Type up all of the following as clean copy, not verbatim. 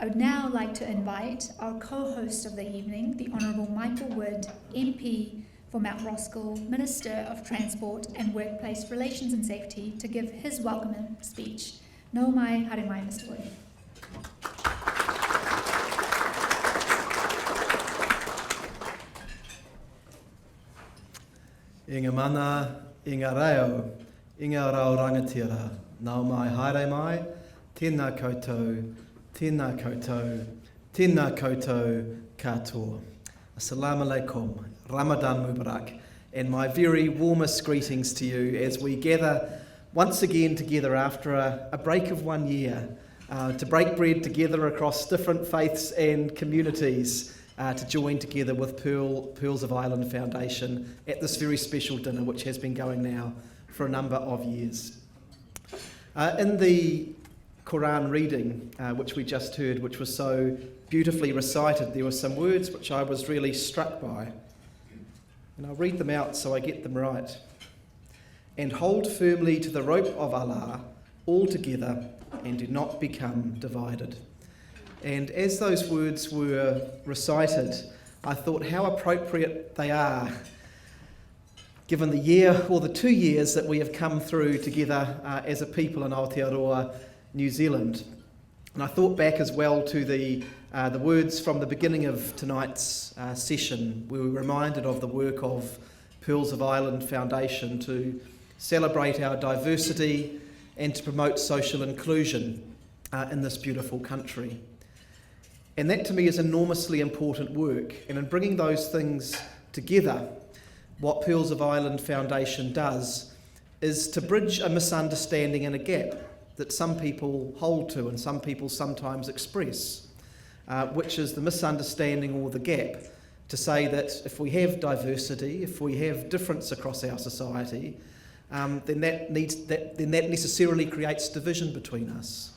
I would now like to invite our co-host of the evening, the Honourable Michael Wood MP for Mount Roskill, Minister of Transport and Workplace Relations and Safety, to give his welcome speech. Nau mai, haere mai, Mr. Wood. I ngā mana, i ngā reo, i ngā rau rangatira, nau mai, haere mai, tēnā koutou, tēnā koutou, tēnā koutou katoa. Assalamu alaikum, Ramadan Mubarak, and my very warmest greetings to you as we gather once again together after a break of 1 year to break bread together across different faiths and communities to join together with Pearls of Ireland Foundation at this very special dinner which has been going now for a number of years. In the Quran reading, which we just heard, which was so beautifully recited, there were some words which I was really struck by. And I'll read them out so I get them right. And hold firmly to the rope of Allah all together and do not become divided. And as those words were recited, I thought how appropriate they are given the year or the 2 years that we have come through together as a people in Aotearoa, New Zealand. And I thought back as well to the words from the beginning of tonight's session. We were reminded of the work of Pearls of Ireland Foundation to celebrate our diversity and to promote social inclusion in this beautiful country. And that to me is enormously important work. And in bringing those things together, what Pearls of Ireland Foundation does is to bridge a misunderstanding and a gap that some people hold to and some people sometimes express, which is the misunderstanding or the gap to say that if we have diversity, if we have difference across our society, then that necessarily creates division between us.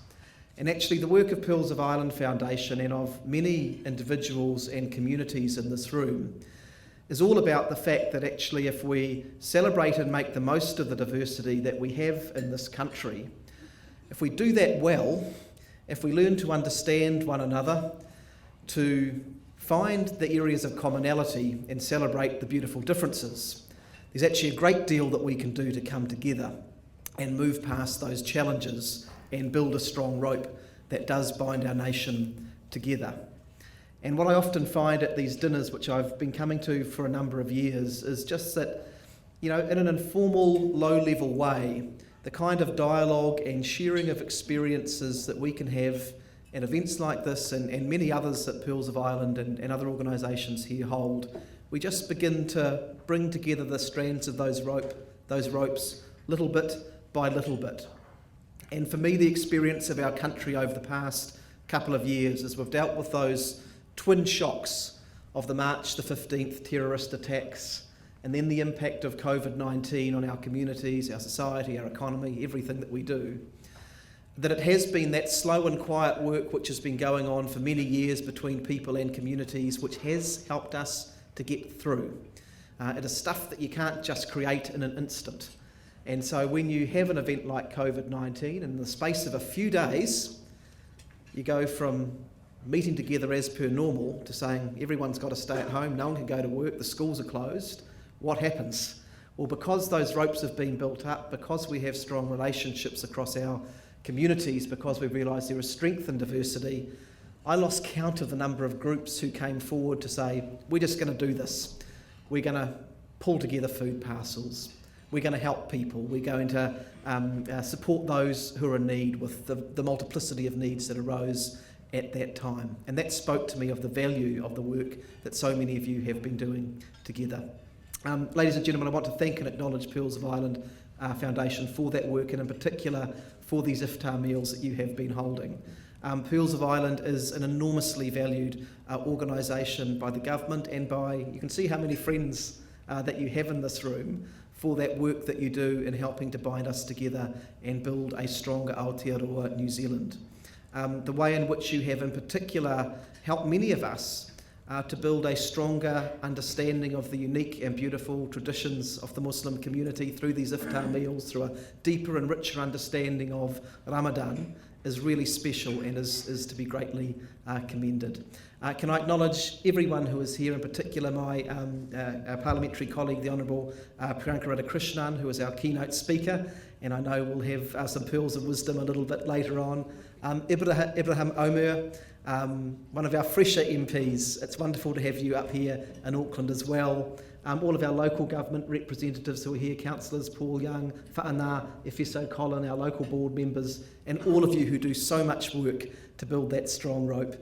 And actually the work of Pearls of Ireland Foundation and of many individuals and communities in this room is all about the fact that actually if we celebrate and make the most of the diversity that we have in this country, if we do that well, if we learn to understand one another, to find the areas of commonality and celebrate the beautiful differences, there's actually a great deal that we can do to come together and move past those challenges and build a strong rope that does bind our nation together. And what I often find at these dinners, which I've been coming to for a number of years, is just that, in an informal, low-level way, the kind of dialogue and sharing of experiences that we can have in events like this and many others that Pearls of Ireland and other organisations here hold, we just begin to bring together the strands of those ropes little bit by little bit. And for me, the experience of our country over the past couple of years as we've dealt with those twin shocks of the March the 15th terrorist attacks and then the impact of COVID-19 on our communities, our society, our economy, everything that we do, that it has been that slow and quiet work which has been going on for many years between people and communities which has helped us to get through. It is stuff that you can't just create in an instant. And so when you have an event like COVID-19, in the space of a few days, you go from meeting together as per normal to saying everyone's got to stay at home, no one can go to work, the schools are closed. What happens? Well, because those ropes have been built up, because we have strong relationships across our communities, because we realise there is strength in diversity, I lost count of the number of groups who came forward to say, we're just going to do this. We're going to pull together food parcels. We're going to help people. We're going to support those who are in need with the multiplicity of needs that arose at that time. And that spoke to me of the value of the work that so many of you have been doing together. Ladies and gentlemen, I want to thank and acknowledge Pearls of Ireland Foundation for that work and in particular for these iftar meals that you have been holding. Pearls of Ireland is an enormously valued organisation by the government and by, you can see how many friends that you have in this room for that work that you do in helping to bind us together and build a stronger Aotearoa New Zealand. The way in which you have in particular helped many of us to build a stronger understanding of the unique and beautiful traditions of the Muslim community through these iftar meals, through a deeper and richer understanding of Ramadan is really special and is to be greatly commended. Can I acknowledge everyone who is here, in particular my our parliamentary colleague, the Honourable Priyanka Radhakrishnan, who is our keynote speaker, and I know we'll have some pearls of wisdom a little bit later on. Ibrahim Omer, one of our fresher MPs. It's wonderful to have you up here in Auckland as well. All of our local government representatives who are here, councillors Paul Young, Whaana, Efeso Colin, our local board members, and all of you who do so much work to build that strong rope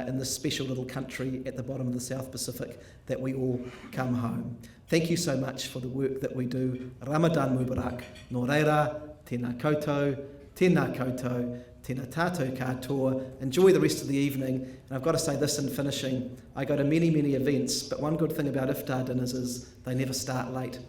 in this special little country at the bottom of the South Pacific, that we all come home. Thank you so much for the work that we do. Ramadan Mubarak. Nō reira, tēnā koutou, tēnā koutou, tēnā tātou katoa. Enjoy the rest of the evening. And I've got to say this in finishing. I go to many, many events, but one good thing about iftar dinners is they never start late.